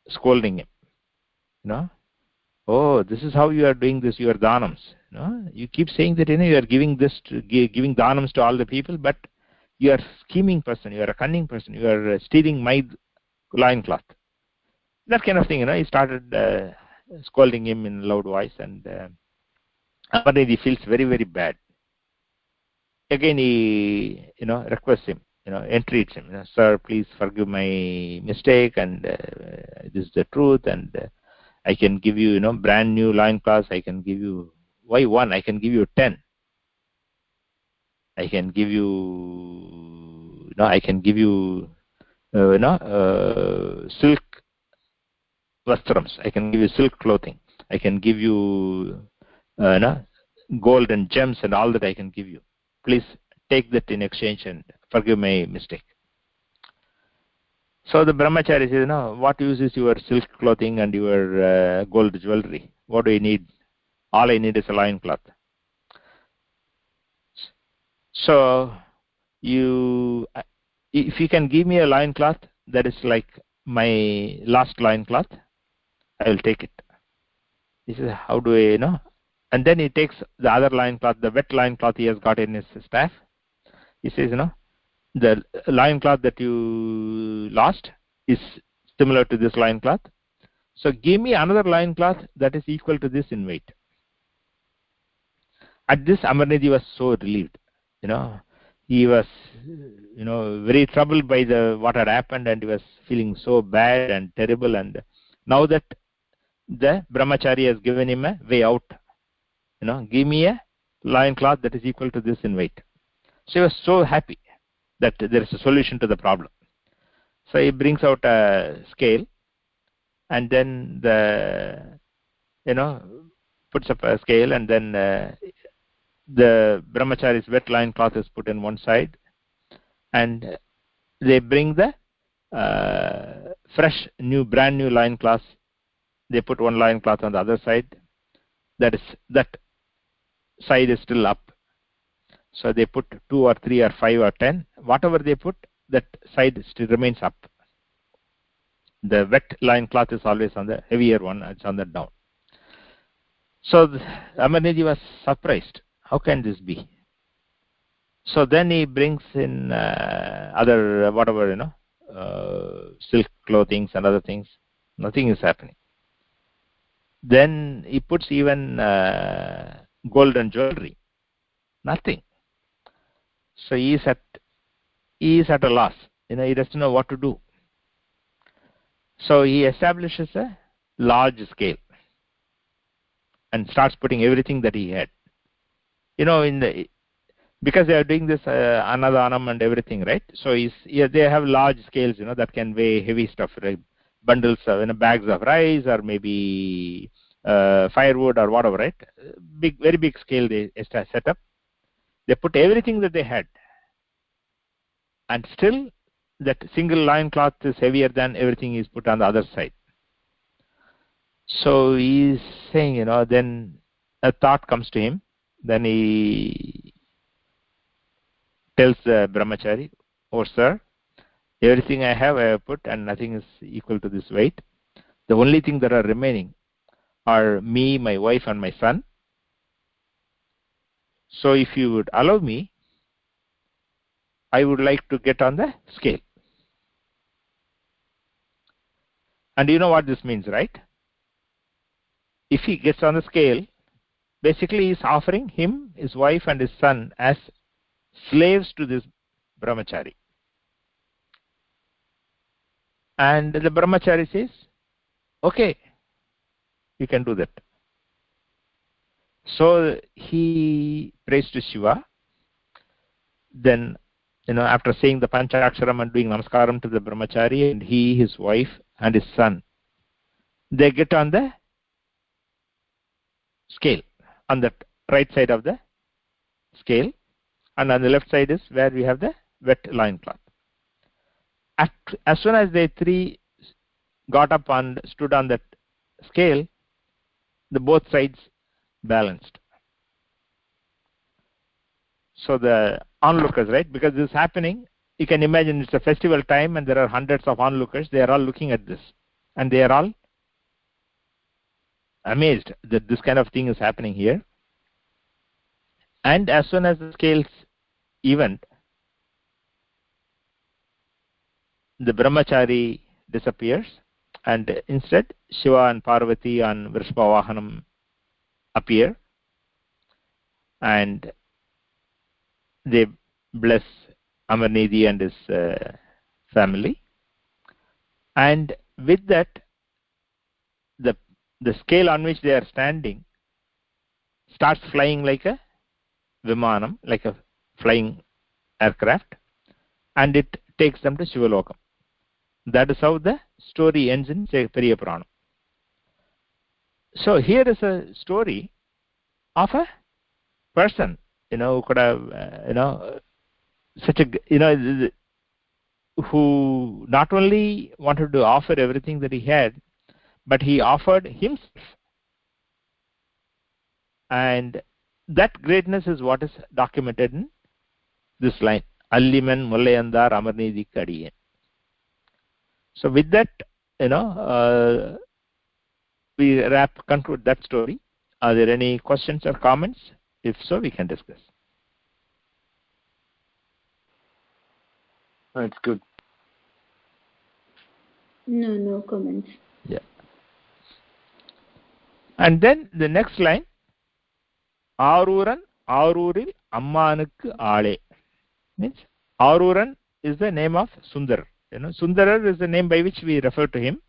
scolding him. "Oh, this is how you are doing this, your dhanams. You keep saying that you are giving this, giving dhanams to all the people, but you are a scheming person, you are a cunning person, you are stealing my loincloth." That kind of thing. He started scolding him in a loud voice, and amarnIthi feels very, very bad. Again, he requests him, entreats him, "Sir, please forgive my mistake, and this is the truth, and I can give you, brand new loincloths. I can give you, why one? I can give you 10. I can give you, silk vastrams. I can give you silk clothing. I can give you, gold and gems and all that I can give you. Please take that in exchange and forgive my mistake." So the brahmachari says, "What use is your silk clothing and your gold jewelry? What do you need? All I need is a loincloth. So if you can give me a loincloth that is like my last loincloth, I will take it." He says, "How do I know?" And then he takes the other loincloth, the wet loincloth he has got in his staff. He says, "The loincloth that you lost is similar to this loincloth. So give me another loincloth that is equal to this in weight." At this, amarnIthi was so relieved. He was, very troubled by what had happened, and he was feeling so bad and terrible. And now that the brahmachari has given him a way out, "Give me a loincloth that is equal to this in weight." So he was so happy that there is a solution to the problem. So he brings out a scale, and then puts up a scale, and then the brahmachari's wet loincloth is put in one side, and they bring the fresh, brand new loincloth. They put one loincloth on the other side. That side is still up. So they put 2 or 3 or 5 or 10. Whatever they put, that side still remains up. The wet loincloth is always on the heavier one. It's on the down. So amarnIthi was surprised. How can this be? So then he brings in other silk clothings and other things. Nothing is happening. Then he puts even gold and jewelry. Nothing. So he is at a loss. He doesn't know what to do. So he establishes a large scale and starts putting everything that he had. Because they are doing this annadhanam and everything, right? So they have large scales, that can weigh heavy stuff, right? Bundles of bags of rice, or maybe firewood or whatever, right? Very big scale they set up. They put everything that they had, and still that single loincloth is heavier than everything is put on the other side. So he is saying, then a thought comes to him. Then he tells the brahmachari, "Oh sir, everything I have put, and nothing is equal to this weight. The only thing that are remaining are me, my wife, and my son. So if you would allow me, I would like to get on the scale." And you know what this means, right? If he gets on the scale, basically he is offering him, his wife, and his son as slaves to this brahmachari. And the brahmachari says, "Okay, you can do that." So he prays to Shiva. Then, after saying the Panchaksharam and doing namaskaram to the brahmachari, and he, his wife, and his son, they get on the scale, on the right side of the scale. and on the left side is where we have the wet loincloth. As soon as they three got up and stood on that scale, the both sides balanced. So the onlookers, right, because this is happening, you can imagine it's a festival time and there are hundreds of onlookers. They are all looking at this and they are all amazed that this kind of thing is happening here. And as soon as the scales evened, the brahmachari disappears, and instead Shiva and Parvati on Vrishbha appear, and they bless amarnIthi and his family. And with that, the scale on which they are standing starts flying like a vimanam, like a flying aircraft, and it takes them to Shivalokam. That is how the story ends in Periya Puranam. So here is a story of a person, who could have, such a, who not only wanted to offer everything that he had, but he offered himself. And that greatness is what is documented in this line, Alliman Mullayandar amarnIthi Kadiyen. So with that, we conclude that story. Are there any questions or comments? If so, we can discuss. That's good. No comments. Yeah. And then the next line, Aruran Aruril Ammanukku Aale. Means Aruran is the name of Sundarar. Sundarar is the name by which we refer to him,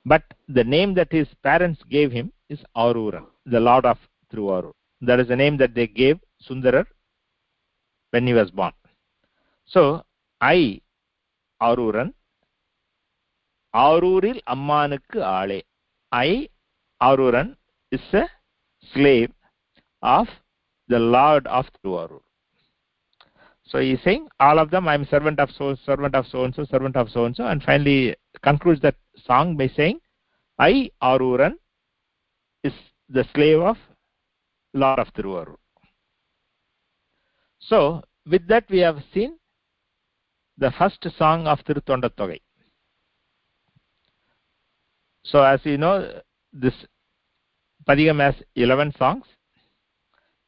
but the name that his parents gave him is Aruran, the Lord of Thiruvarur. That is the name that they gave Sundarar when he was born. So I, Aruran, Aruril Ammanukku Aale. I, Aruran, is a slave of the Lord of Thiruvarur. So he is saying, all of them, I am servant of so, servant of so and so, servant of so and so, and finally concludes that song by saying, I, Aruran, is the slave of Lord of Thiruvarur. So with that we have seen the first song of tiruttoṇḍattogai. So as you know, this padhigam has 11 songs,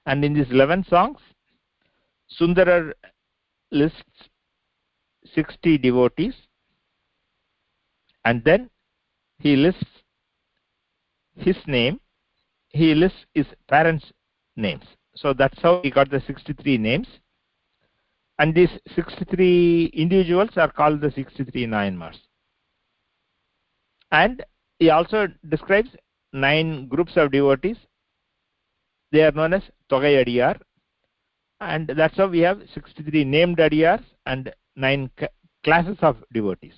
and in these 11 songs, Sundarar lists 60 devotees, and then he lists his name, he lists his parents' names. So that's how he got the 63 names, and these 63 individuals are called the 63 nayanmars. And he also describes 9 groups of devotees. They are known as tillai-vāḻ, and that's how we have 63 named adiyars and 9 classes of devotees.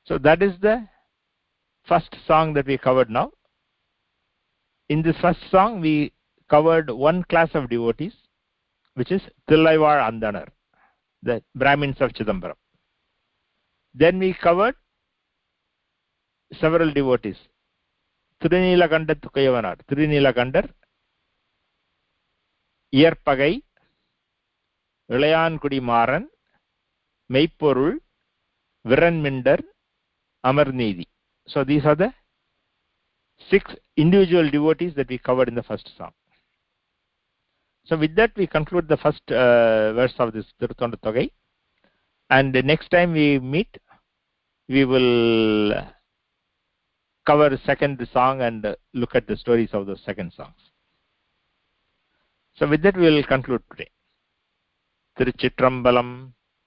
So that is the first song that we covered now. In this first song we covered one class of devotees, which is tillai-vāḻ andaṇar, the Brahmins of Chidambaram. Then we covered several devotees, Trinilakanda Trinilakandar, Iyarpagai, Ilayankudi Maran, meypporuL, viRanmiNdar, amarnIthi. So these are the 6 individual devotees that we covered in the first song. So with that we conclude the first verse of this tiruttoṇḍattogai, and the next time we meet we will cover the second song and look at the stories of the second songs. So with that we will conclude today. Tiruchitrambalam.